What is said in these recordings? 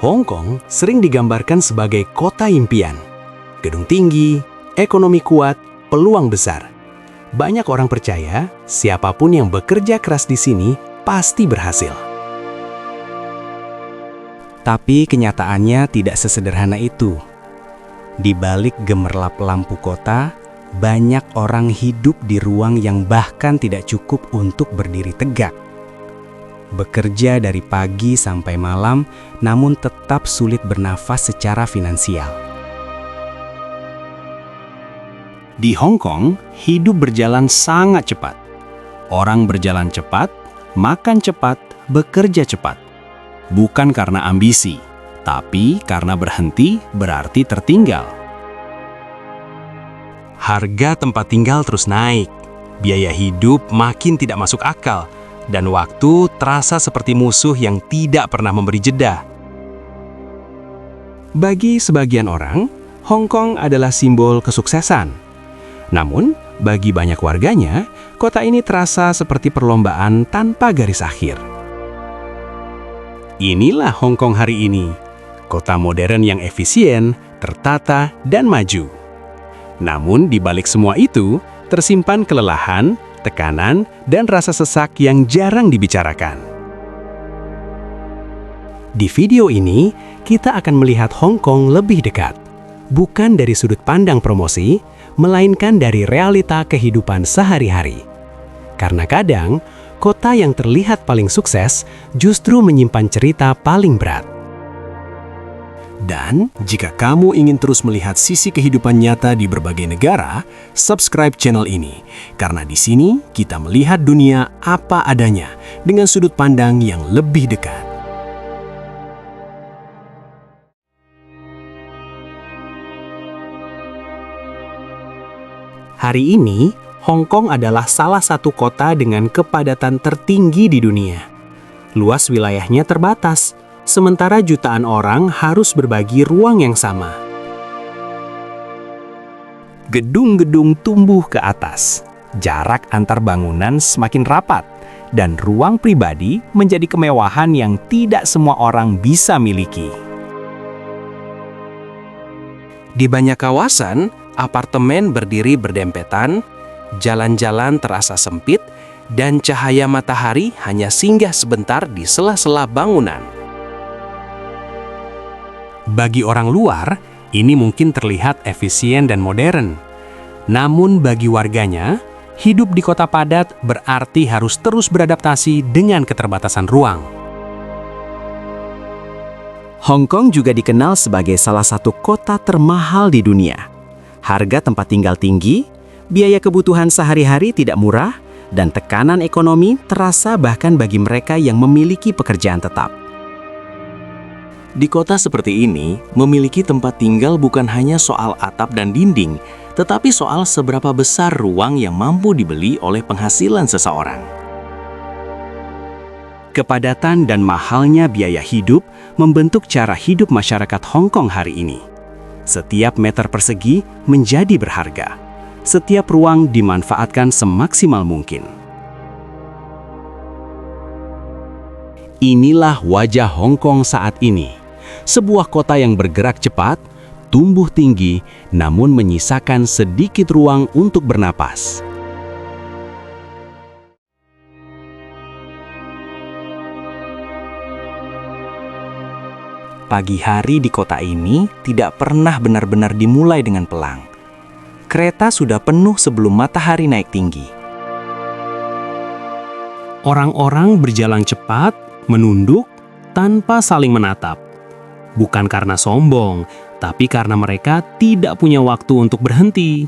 Hong Kong sering digambarkan sebagai kota impian. Gedung tinggi, ekonomi kuat, peluang besar. Banyak orang percaya siapapun yang bekerja keras di sini pasti berhasil. Tapi kenyataannya tidak sesederhana itu. Di balik gemerlap lampu kota, banyak orang hidup di ruang yang bahkan tidak cukup untuk berdiri tegak. Bekerja dari pagi sampai malam, namun tetap sulit bernafas secara finansial. Di Hong Kong, hidup berjalan sangat cepat. Orang berjalan cepat, makan cepat, bekerja cepat. Bukan karena ambisi, tapi karena berhenti berarti tertinggal. Harga tempat tinggal terus naik, biaya hidup makin tidak masuk akal, dan waktu terasa seperti musuh yang tidak pernah memberi jeda. Bagi sebagian orang, Hong Kong adalah simbol kesuksesan. Namun, bagi banyak warganya, kota ini terasa seperti perlombaan tanpa garis akhir. Inilah Hong Kong hari ini, kota modern yang efisien, tertata, dan maju. Namun, di balik semua itu, tersimpan kelelahan, tekanan, dan rasa sesak yang jarang dibicarakan. Di video ini, kita akan melihat Hong Kong lebih dekat, bukan dari sudut pandang promosi, melainkan dari realita kehidupan sehari-hari. Karena kadang, kota yang terlihat paling sukses justru menyimpan cerita paling berat. Dan jika kamu ingin terus melihat sisi kehidupan nyata di berbagai negara, subscribe channel ini. Karena di sini kita melihat dunia apa adanya dengan sudut pandang yang lebih dekat. Hari ini, Hong Kong adalah salah satu kota dengan kepadatan tertinggi di dunia. Luas wilayahnya terbatas, sementara jutaan orang harus berbagi ruang yang sama. Gedung-gedung tumbuh ke atas, jarak antar bangunan semakin rapat, dan ruang pribadi menjadi kemewahan yang tidak semua orang bisa miliki. Di banyak kawasan, apartemen berdiri berdempetan, jalan-jalan terasa sempit, dan cahaya matahari hanya singgah sebentar di sela-sela bangunan. Bagi orang luar, ini mungkin terlihat efisien dan modern. Namun bagi warganya, hidup di kota padat berarti harus terus beradaptasi dengan keterbatasan ruang. Hong Kong juga dikenal sebagai salah satu kota termahal di dunia. Harga tempat tinggal tinggi, biaya kebutuhan sehari-hari tidak murah, dan tekanan ekonomi terasa bahkan bagi mereka yang memiliki pekerjaan tetap. Di kota seperti ini, memiliki tempat tinggal bukan hanya soal atap dan dinding, tetapi soal seberapa besar ruang yang mampu dibeli oleh penghasilan seseorang. Kepadatan dan mahalnya biaya hidup membentuk cara hidup masyarakat Hong Kong hari ini. Setiap meter persegi menjadi berharga. Setiap ruang dimanfaatkan semaksimal mungkin. Inilah wajah Hong Kong saat ini. Sebuah kota yang bergerak cepat, tumbuh tinggi, namun menyisakan sedikit ruang untuk bernapas. Pagi hari di kota ini tidak pernah benar-benar dimulai dengan pelang. Kereta sudah penuh sebelum matahari naik tinggi. Orang-orang berjalan cepat, menunduk, tanpa saling menatap. Bukan karena sombong, tapi karena mereka tidak punya waktu untuk berhenti.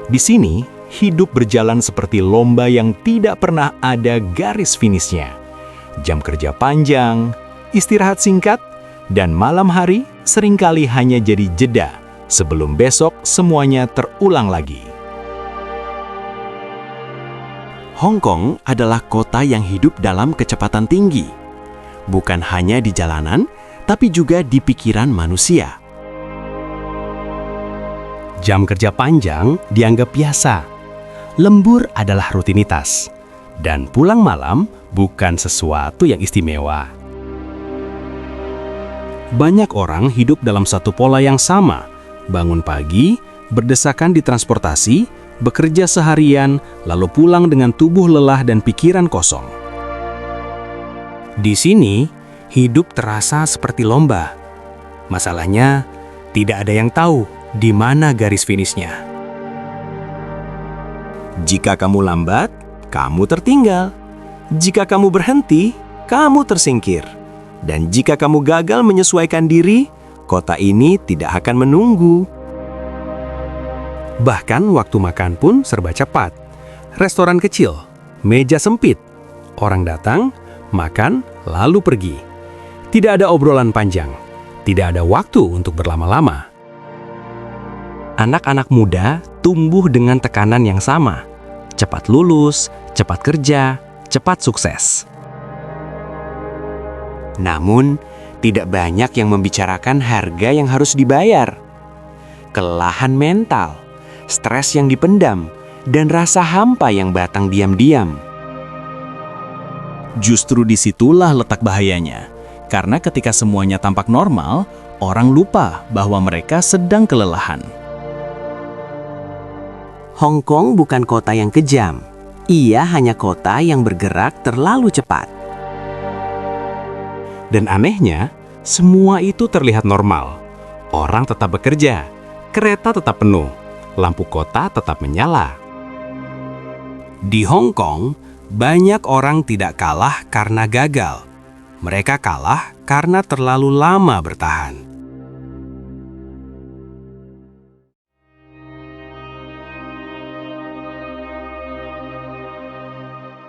Di sini, hidup berjalan seperti lomba yang tidak pernah ada garis finishnya. Jam kerja panjang, istirahat singkat, dan malam hari seringkali hanya jadi jeda sebelum besok semuanya terulang lagi. Hong Kong adalah kota yang hidup dalam kecepatan tinggi. Bukan hanya di jalanan, tapi juga di pikiran manusia. Jam kerja panjang dianggap biasa. Lembur adalah rutinitas. Dan pulang malam bukan sesuatu yang istimewa. Banyak orang hidup dalam satu pola yang sama. Bangun pagi, berdesakan di transportasi, bekerja seharian, lalu pulang dengan tubuh lelah dan pikiran kosong. Di sini, hidup terasa seperti lomba. Masalahnya, tidak ada yang tahu di mana garis finishnya. Jika kamu lambat, kamu tertinggal. Jika kamu berhenti, kamu tersingkir. Dan jika kamu gagal menyesuaikan diri, kota ini tidak akan menunggu. Bahkan waktu makan pun serba cepat. Restoran kecil, meja sempit. Orang datang, makan, lalu pergi. Tidak ada obrolan panjang. Tidak ada waktu untuk berlama-lama. Anak-anak muda tumbuh dengan tekanan yang sama. Cepat lulus, cepat kerja, cepat sukses. Namun, tidak banyak yang membicarakan harga yang harus dibayar. Kelelahan mental, stres yang dipendam, dan rasa hampa yang batang diam-diam. Justru disitulah letak bahayanya. Karena ketika semuanya tampak normal, orang lupa bahwa mereka sedang kelelahan. Hong Kong bukan kota yang kejam. Ia hanya kota yang bergerak terlalu cepat. Dan anehnya, semua itu terlihat normal. Orang tetap bekerja, kereta tetap penuh, lampu kota tetap menyala. Di Hong Kong, banyak orang tidak kalah karena gagal. Mereka kalah karena terlalu lama bertahan.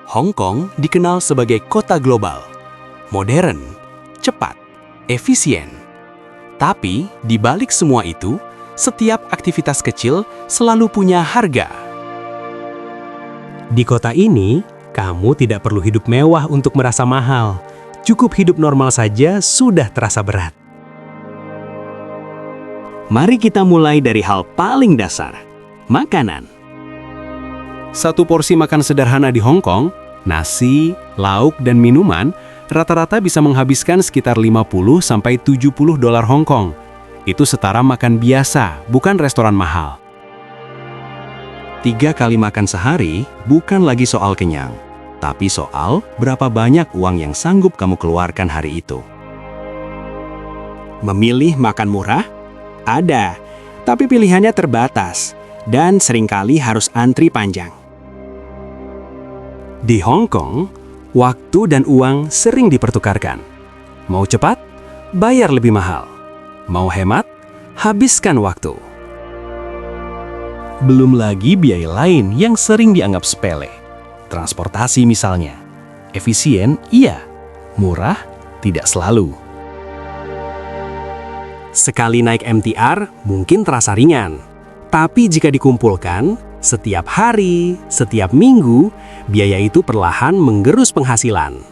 Hong Kong dikenal sebagai kota global, modern, cepat, efisien. Tapi di balik semua itu, setiap aktivitas kecil selalu punya harga. Di kota ini, kamu tidak perlu hidup mewah untuk merasa mahal. Cukup hidup normal saja sudah terasa berat. Mari kita mulai dari hal paling dasar, makanan. Satu porsi makan sederhana di Hong Kong, nasi, lauk, dan minuman rata-rata bisa menghabiskan sekitar 50–70 dolar Hong Kong. Itu setara makan biasa, bukan restoran mahal. 3 kali makan sehari bukan lagi soal kenyang, tapi soal berapa banyak uang yang sanggup kamu keluarkan hari itu. Memilih makan murah? Ada, tapi pilihannya terbatas dan seringkali harus antri panjang. Di Hong Kong, waktu dan uang sering dipertukarkan. Mau cepat? Bayar lebih mahal. Mau hemat? Habiskan waktu. Belum lagi biaya lain yang sering dianggap sepele. Transportasi misalnya. Efisien, iya. Murah, tidak selalu. Sekali naik MTR mungkin terasa ringan. Tapi jika dikumpulkan, setiap hari, setiap minggu, biaya itu perlahan menggerus penghasilan.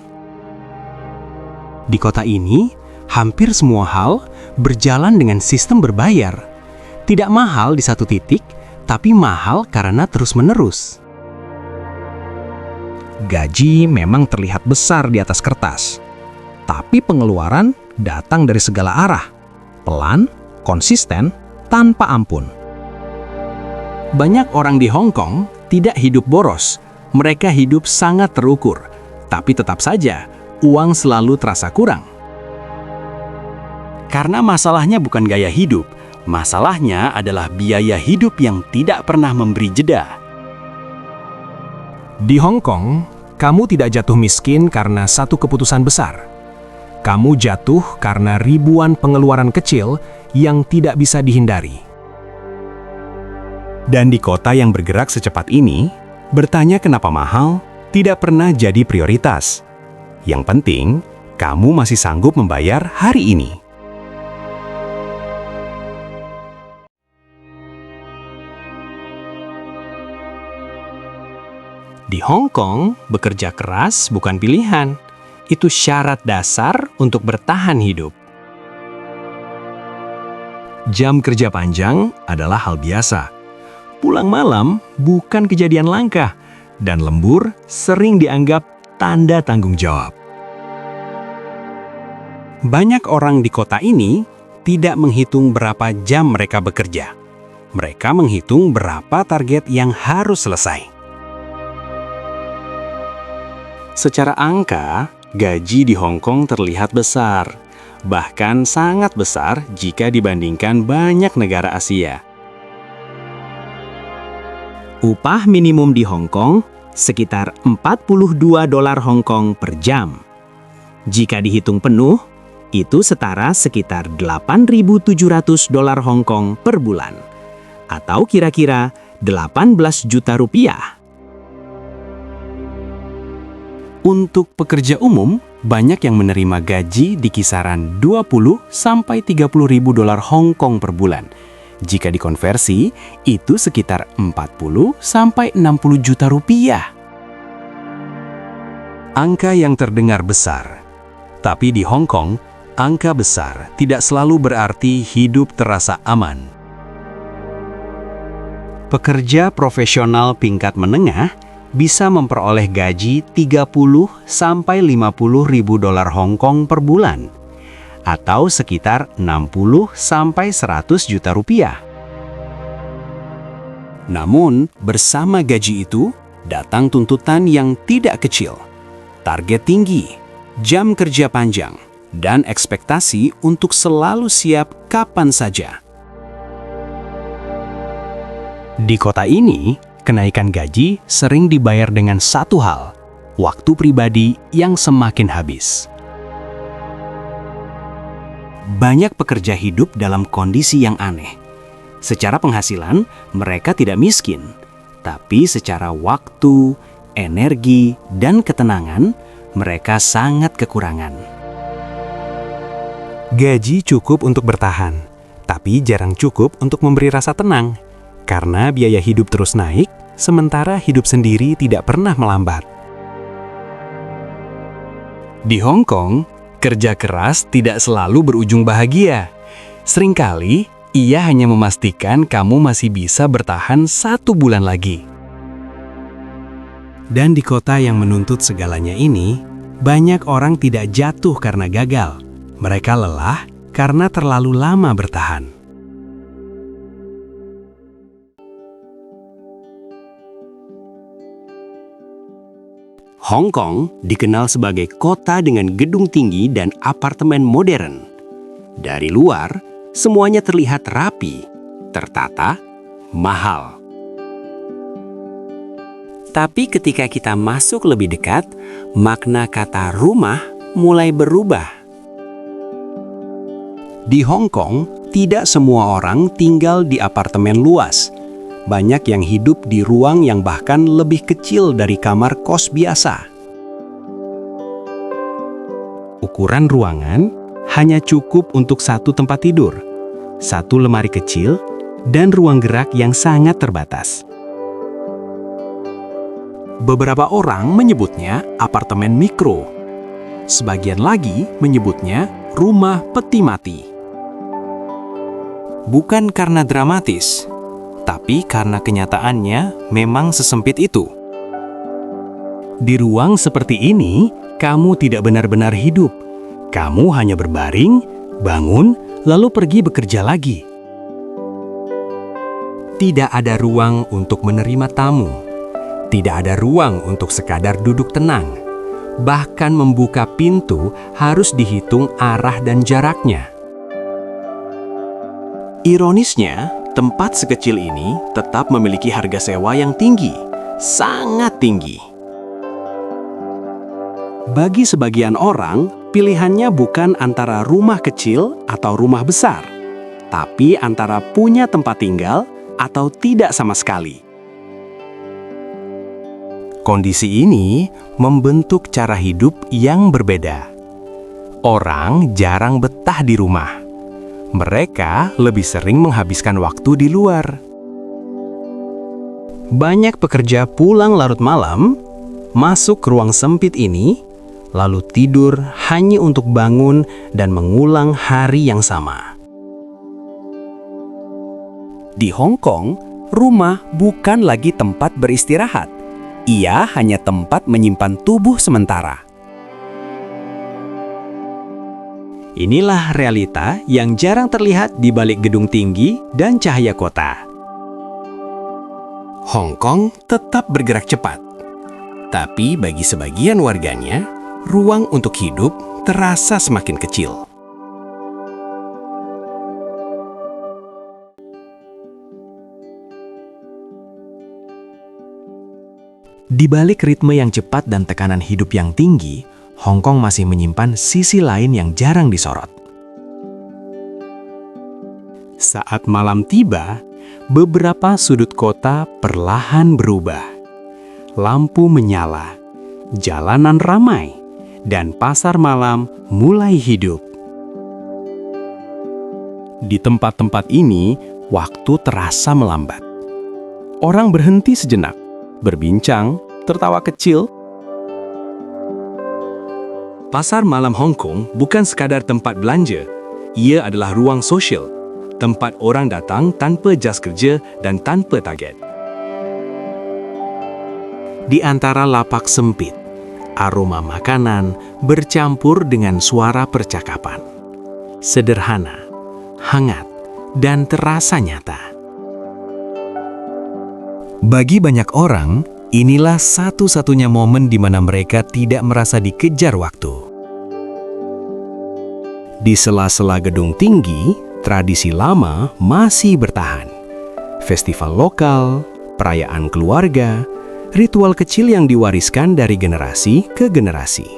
Di kota ini, hampir semua hal berjalan dengan sistem berbayar. Tidak mahal di satu titik, tapi mahal karena terus-menerus. Gaji memang terlihat besar di atas kertas, tapi pengeluaran datang dari segala arah. Pelan, konsisten, tanpa ampun. Banyak orang di Hong Kong tidak hidup boros. Mereka hidup sangat terukur, tapi tetap saja uang selalu terasa kurang. Karena masalahnya bukan gaya hidup, masalahnya adalah biaya hidup yang tidak pernah memberi jeda. Di Hong Kong, kamu tidak jatuh miskin karena satu keputusan besar. Kamu jatuh karena ribuan pengeluaran kecil yang tidak bisa dihindari. Dan di kota yang bergerak secepat ini, bertanya kenapa mahal tidak pernah jadi prioritas. Yang penting, kamu masih sanggup membayar hari ini. Di Hong Kong, bekerja keras bukan pilihan. Itu syarat dasar untuk bertahan hidup. Jam kerja panjang adalah hal biasa. Pulang malam bukan kejadian langka, dan lembur sering dianggap tanda tanggung jawab. Banyak orang di kota ini tidak menghitung berapa jam mereka bekerja. Mereka menghitung berapa target yang harus selesai. Secara angka, gaji di Hong Kong terlihat besar, bahkan sangat besar jika dibandingkan banyak negara Asia. Upah minimum di Hong Kong sekitar 42 dolar Hong Kong per jam. Jika dihitung penuh, itu setara sekitar 8.700 dolar Hong Kong per bulan, atau kira-kira 18 juta rupiah. Untuk pekerja umum, banyak yang menerima gaji di kisaran 20 sampai 30 ribu dolar Hong Kong per bulan. Jika dikonversi, itu sekitar 40 sampai 60 juta rupiah. Angka yang terdengar besar. Tapi di Hong Kong, angka besar tidak selalu berarti hidup terasa aman. Pekerja profesional tingkat menengah bisa memperoleh gaji 30 sampai 50 ribu dolar Hong Kong per bulan, atau sekitar 60 sampai 100 juta rupiah. Namun, bersama gaji itu, datang tuntutan yang tidak kecil, target tinggi, jam kerja panjang, dan ekspektasi untuk selalu siap kapan saja. Di kota ini, kenaikan gaji sering dibayar dengan satu hal, waktu pribadi yang semakin habis. Banyak pekerja hidup dalam kondisi yang aneh. Secara penghasilan, mereka tidak miskin, tapi secara waktu, energi, dan ketenangan, mereka sangat kekurangan. Gaji cukup untuk bertahan, tapi jarang cukup untuk memberi rasa tenang, karena biaya hidup terus naik, sementara hidup sendiri tidak pernah melambat. Di Hong Kong, kerja keras tidak selalu berujung bahagia. Seringkali, ia hanya memastikan kamu masih bisa bertahan 1 bulan lagi. Dan di kota yang menuntut segalanya ini, banyak orang tidak jatuh karena gagal. Mereka lelah karena terlalu lama bertahan. Hong Kong dikenal sebagai kota dengan gedung tinggi dan apartemen modern. Dari luar, semuanya terlihat rapi, tertata, mahal. Tapi ketika kita masuk lebih dekat, makna kata rumah mulai berubah. Di Hong Kong, tidak semua orang tinggal di apartemen luas. Banyak yang hidup di ruang yang bahkan lebih kecil dari kamar kos biasa. Ukuran ruangan hanya cukup untuk 1 tempat tidur, 1 lemari kecil, dan ruang gerak yang sangat terbatas. Beberapa orang menyebutnya apartemen mikro. Sebagian lagi menyebutnya rumah peti mati. Bukan karena dramatis, tapi karena kenyataannya memang sesempit itu. Di ruang seperti ini, kamu tidak benar-benar hidup. Kamu hanya berbaring, bangun, lalu pergi bekerja lagi. Tidak ada ruang untuk menerima tamu. Tidak ada ruang untuk sekadar duduk tenang. Bahkan membuka pintu harus dihitung arah dan jaraknya. Ironisnya, tempat sekecil ini tetap memiliki harga sewa yang tinggi, sangat tinggi. Bagi sebagian orang, pilihannya bukan antara rumah kecil atau rumah besar, tapi antara punya tempat tinggal atau tidak sama sekali. Kondisi ini membentuk cara hidup yang berbeda. Orang jarang betah di rumah. Mereka lebih sering menghabiskan waktu di luar. Banyak pekerja pulang larut malam, masuk ke ruang sempit ini, lalu tidur hanya untuk bangun dan mengulang hari yang sama. Di Hong Kong, rumah bukan lagi tempat beristirahat, Ia hanya tempat menyimpan tubuh sementara. Inilah realita yang jarang terlihat di balik gedung tinggi dan cahaya kota. Hong Kong tetap bergerak cepat. Tapi bagi sebagian warganya, ruang untuk hidup terasa semakin kecil. Di balik ritme yang cepat dan tekanan hidup yang tinggi, Hong Kong masih menyimpan sisi lain yang jarang disorot. Saat malam tiba, beberapa sudut kota perlahan berubah. Lampu menyala, jalanan ramai, dan pasar malam mulai hidup. Di tempat-tempat ini, waktu terasa melambat. Orang berhenti sejenak, berbincang, tertawa kecil. Pasar malam Hong Kong bukan sekadar tempat belanja. Ia adalah ruang sosial, tempat orang datang tanpa jas kerja dan tanpa target. Di antara lapak sempit, aroma makanan bercampur dengan suara percakapan. Sederhana, hangat, dan terasa nyata. Bagi banyak orang, inilah satu-satunya momen di mana mereka tidak merasa dikejar waktu. Di sela-sela gedung tinggi, tradisi lama masih bertahan. Festival lokal, perayaan keluarga, ritual kecil yang diwariskan dari generasi ke generasi.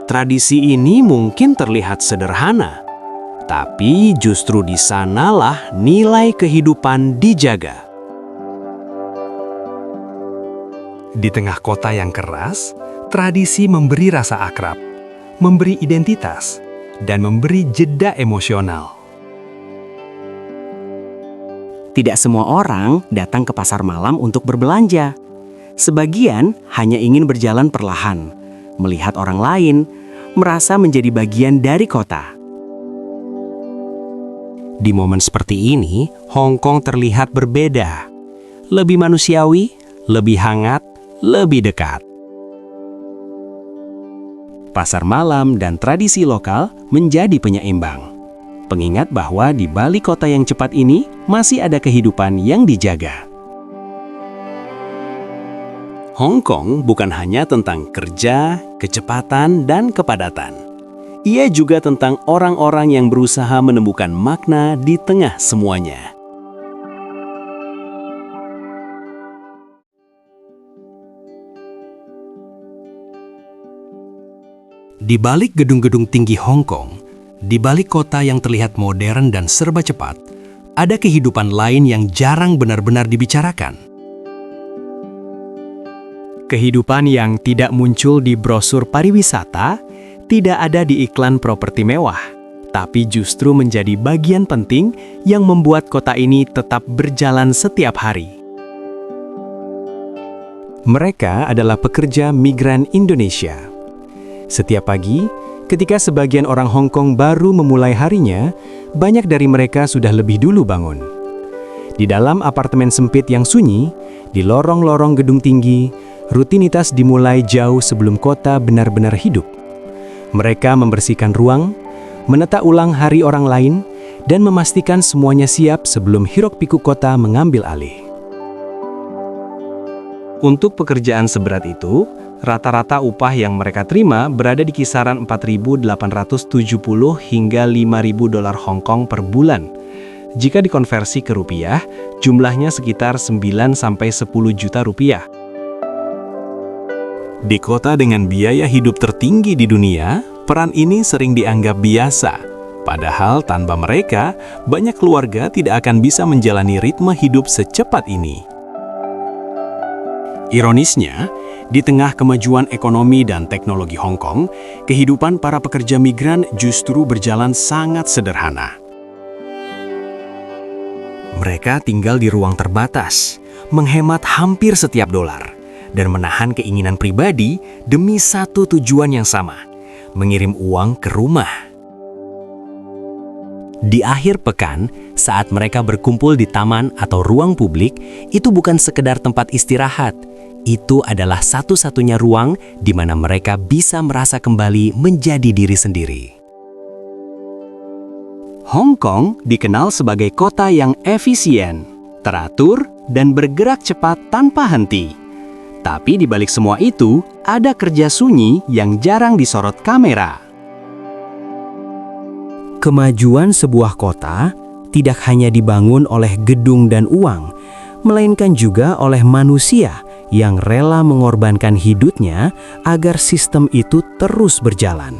Tradisi ini mungkin terlihat sederhana, tapi justru di sanalah nilai kehidupan dijaga. Di tengah kota yang keras, tradisi memberi rasa akrab, memberi identitas, dan memberi jeda emosional. Tidak semua orang datang ke pasar malam untuk berbelanja. Sebagian hanya ingin berjalan perlahan, melihat orang lain, merasa menjadi bagian dari kota. Di momen seperti ini, Hong Kong terlihat berbeda. Lebih manusiawi, lebih hangat, lebih dekat. Pasar malam dan tradisi lokal menjadi penyeimbang. Pengingat bahwa di balik kota yang cepat ini masih ada kehidupan yang dijaga. Hong Kong bukan hanya tentang kerja, kecepatan, dan kepadatan. Ia juga tentang orang-orang yang berusaha menemukan makna di tengah semuanya. Di balik gedung-gedung tinggi Hong Kong, di balik kota yang terlihat modern dan serba cepat, ada kehidupan lain yang jarang benar-benar dibicarakan. Kehidupan yang tidak muncul di brosur pariwisata, tidak ada di iklan properti mewah, tapi justru menjadi bagian penting yang membuat kota ini tetap berjalan setiap hari. Mereka adalah pekerja migran Indonesia. Setiap pagi, ketika sebagian orang Hong Kong baru memulai harinya, banyak dari mereka sudah lebih dulu bangun. Di dalam apartemen sempit yang sunyi, di lorong-lorong gedung tinggi, rutinitas dimulai jauh sebelum kota benar-benar hidup. Mereka membersihkan ruang, menata ulang hari orang lain, dan memastikan semuanya siap sebelum hiruk-pikuk kota mengambil alih. Untuk pekerjaan seberat itu, rata-rata upah yang mereka terima berada di kisaran 4.870 hingga 5.000 dolar Hong Kong per bulan. Jika dikonversi ke rupiah, jumlahnya sekitar 9-10 juta rupiah. Di kota dengan biaya hidup tertinggi di dunia, peran ini sering dianggap biasa. Padahal tanpa mereka, banyak keluarga tidak akan bisa menjalani ritme hidup secepat ini. Ironisnya, di tengah kemajuan ekonomi dan teknologi Hong Kong, kehidupan para pekerja migran justru berjalan sangat sederhana. Mereka tinggal di ruang terbatas, menghemat hampir setiap dolar, dan menahan keinginan pribadi demi satu tujuan yang sama, mengirim uang ke rumah. Di akhir pekan, saat mereka berkumpul di taman atau ruang publik, itu bukan sekedar tempat istirahat. Itu adalah satu-satunya ruang di mana mereka bisa merasa kembali menjadi diri sendiri. Hong Kong dikenal sebagai kota yang efisien, teratur, dan bergerak cepat tanpa henti. Tapi di balik semua itu, ada kerja sunyi yang jarang disorot kamera. Kemajuan sebuah kota tidak hanya dibangun oleh gedung dan uang, melainkan juga oleh manusia yang rela mengorbankan hidupnya agar sistem itu terus berjalan.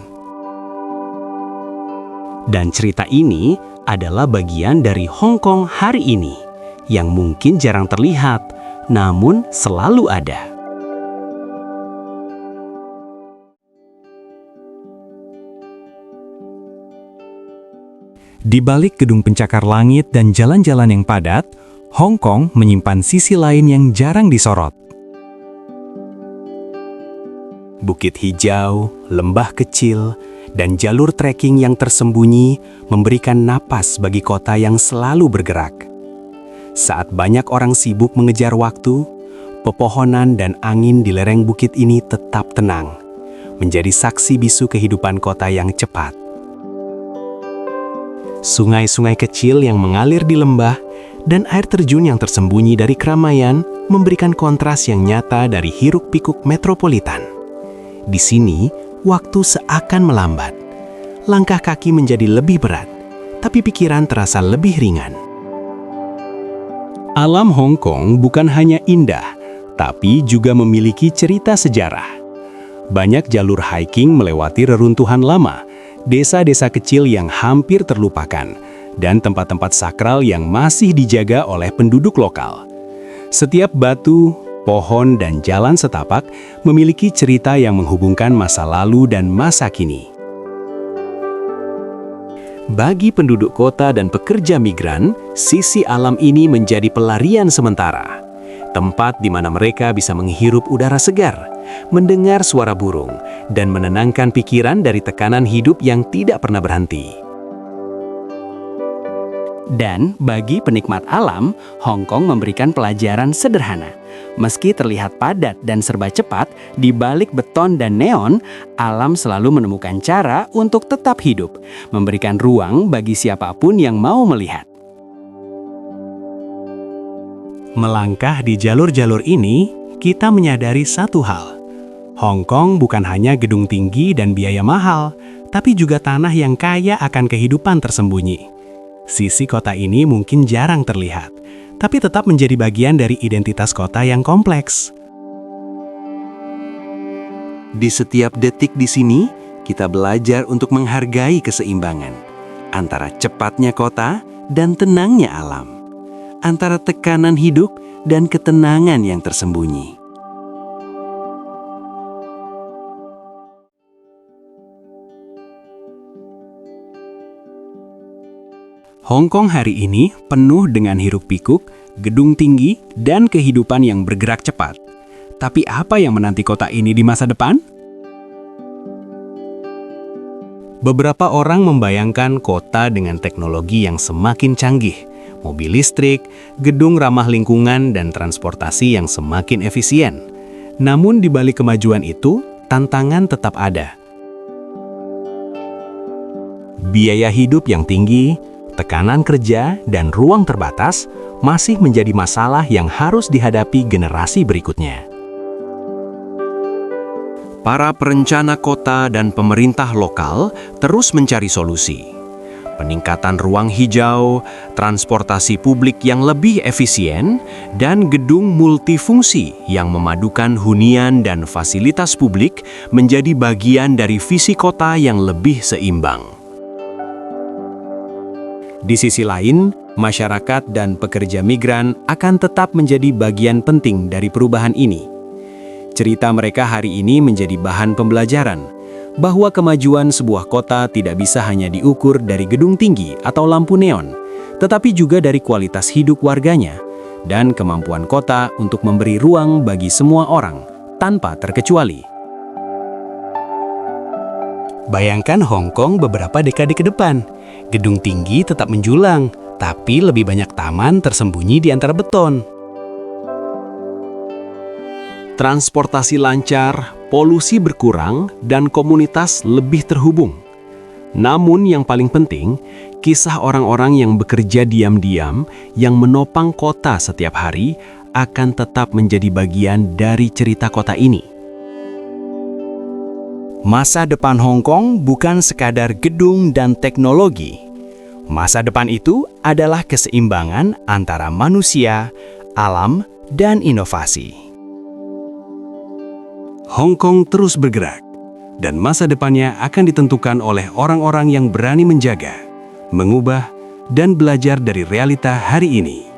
Dan cerita ini adalah bagian dari Hong Kong hari ini, yang mungkin jarang terlihat, namun selalu ada. Di balik gedung pencakar langit dan jalan-jalan yang padat, Hong Kong menyimpan sisi lain yang jarang disorot. Bukit hijau, lembah kecil, dan jalur trekking yang tersembunyi memberikan napas bagi kota yang selalu bergerak. Saat banyak orang sibuk mengejar waktu, pepohonan dan angin di lereng bukit ini tetap tenang, menjadi saksi bisu kehidupan kota yang cepat. Sungai-sungai kecil yang mengalir di lembah dan air terjun yang tersembunyi dari keramaian memberikan kontras yang nyata dari hiruk-pikuk metropolitan. Di sini, waktu seakan melambat. Langkah kaki menjadi lebih berat, tapi pikiran terasa lebih ringan. Alam Hong Kong bukan hanya indah, tapi juga memiliki cerita sejarah. Banyak jalur hiking melewati reruntuhan lama, desa-desa kecil yang hampir terlupakan, dan tempat-tempat sakral yang masih dijaga oleh penduduk lokal. Setiap batu, pohon, dan jalan setapak memiliki cerita yang menghubungkan masa lalu dan masa kini. Bagi penduduk kota dan pekerja migran, sisi alam ini menjadi pelarian sementara. Tempat di mana mereka bisa menghirup udara segar, mendengar suara burung, dan menenangkan pikiran dari tekanan hidup yang tidak pernah berhenti. Dan bagi penikmat alam, Hong Kong memberikan pelajaran sederhana. Meski terlihat padat dan serba cepat, di balik beton dan neon, alam selalu menemukan cara untuk tetap hidup, memberikan ruang bagi siapapun yang mau melihat. Melangkah di jalur-jalur ini, kita menyadari satu hal. Hong Kong bukan hanya gedung tinggi dan biaya mahal, tapi juga tanah yang kaya akan kehidupan tersembunyi. Sisi kota ini mungkin jarang terlihat, tapi tetap menjadi bagian dari identitas kota yang kompleks. Di setiap detik di sini, kita belajar untuk menghargai keseimbangan antara cepatnya kota dan tenangnya alam, antara tekanan hidup dan ketenangan yang tersembunyi. Hong Kong hari ini penuh dengan hiruk-pikuk, gedung tinggi, dan kehidupan yang bergerak cepat. Tapi apa yang menanti kota ini di masa depan? Beberapa orang membayangkan kota dengan teknologi yang semakin canggih, mobil listrik, gedung ramah lingkungan, dan transportasi yang semakin efisien. Namun di balik kemajuan itu, tantangan tetap ada. Biaya hidup yang tinggi, tekanan kerja, dan ruang terbatas masih menjadi masalah yang harus dihadapi generasi berikutnya. Para perencana kota dan pemerintah lokal terus mencari solusi. Peningkatan ruang hijau, transportasi publik yang lebih efisien, dan gedung multifungsi yang memadukan hunian dan fasilitas publik menjadi bagian dari visi kota yang lebih seimbang. Di sisi lain, masyarakat dan pekerja migran akan tetap menjadi bagian penting dari perubahan ini. Cerita mereka hari ini menjadi bahan pembelajaran bahwa kemajuan sebuah kota tidak bisa hanya diukur dari gedung tinggi atau lampu neon, tetapi juga dari kualitas hidup warganya dan kemampuan kota untuk memberi ruang bagi semua orang tanpa terkecuali. Bayangkan Hong Kong beberapa dekade ke depan. Gedung tinggi tetap menjulang, tapi lebih banyak taman tersembunyi di antara beton. Transportasi lancar, polusi berkurang, dan komunitas lebih terhubung. Namun yang paling penting, kisah orang-orang yang bekerja diam-diam yang menopang kota setiap hari akan tetap menjadi bagian dari cerita kota ini. Masa depan Hong Kong bukan sekadar gedung dan teknologi. Masa depan itu adalah keseimbangan antara manusia, alam, dan inovasi. Hong Kong terus bergerak, dan masa depannya akan ditentukan oleh orang-orang yang berani menjaga, mengubah, dan belajar dari realita hari ini.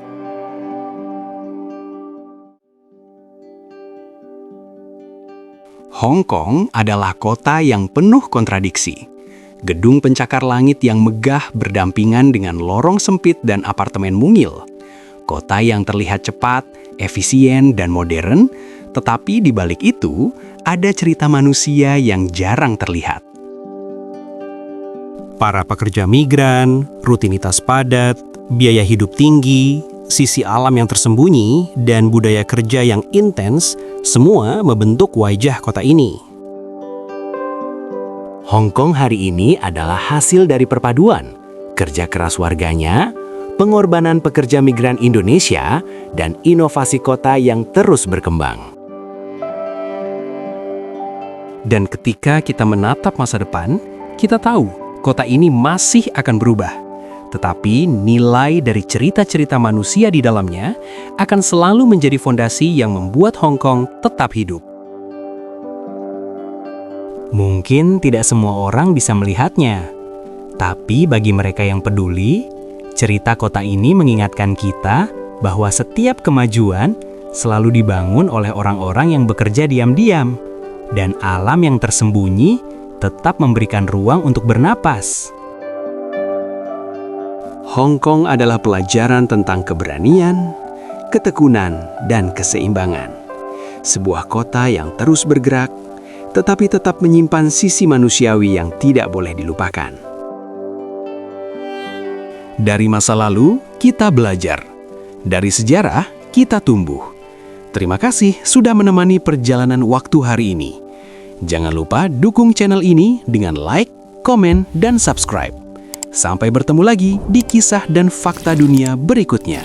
Hong Kong adalah kota yang penuh kontradiksi. Gedung pencakar langit yang megah berdampingan dengan lorong sempit dan apartemen mungil. Kota yang terlihat cepat, efisien, dan modern, tetapi di balik itu ada cerita manusia yang jarang terlihat. Para pekerja migran, rutinitas padat, biaya hidup tinggi, sisi alam yang tersembunyi, dan budaya kerja yang intens, semua membentuk wajah kota ini. Hong Kong hari ini adalah hasil dari perpaduan kerja keras warganya, pengorbanan pekerja migran Indonesia, dan inovasi kota yang terus berkembang. Dan ketika kita menatap masa depan, kita tahu kota ini masih akan berubah. Tetapi nilai dari cerita-cerita manusia di dalamnya akan selalu menjadi fondasi yang membuat Hong Kong tetap hidup. Mungkin tidak semua orang bisa melihatnya, tapi bagi mereka yang peduli, cerita kota ini mengingatkan kita bahwa setiap kemajuan selalu dibangun oleh orang-orang yang bekerja diam-diam, dan alam yang tersembunyi tetap memberikan ruang untuk bernapas. Hong Kong adalah pelajaran tentang keberanian, ketekunan, dan keseimbangan. Sebuah kota yang terus bergerak, tetapi tetap menyimpan sisi manusiawi yang tidak boleh dilupakan. Dari masa lalu, kita belajar. Dari sejarah, kita tumbuh. Terima kasih sudah menemani perjalanan waktu hari ini. Jangan lupa dukung channel ini dengan like, komen, dan subscribe. Sampai bertemu lagi di kisah dan fakta dunia berikutnya.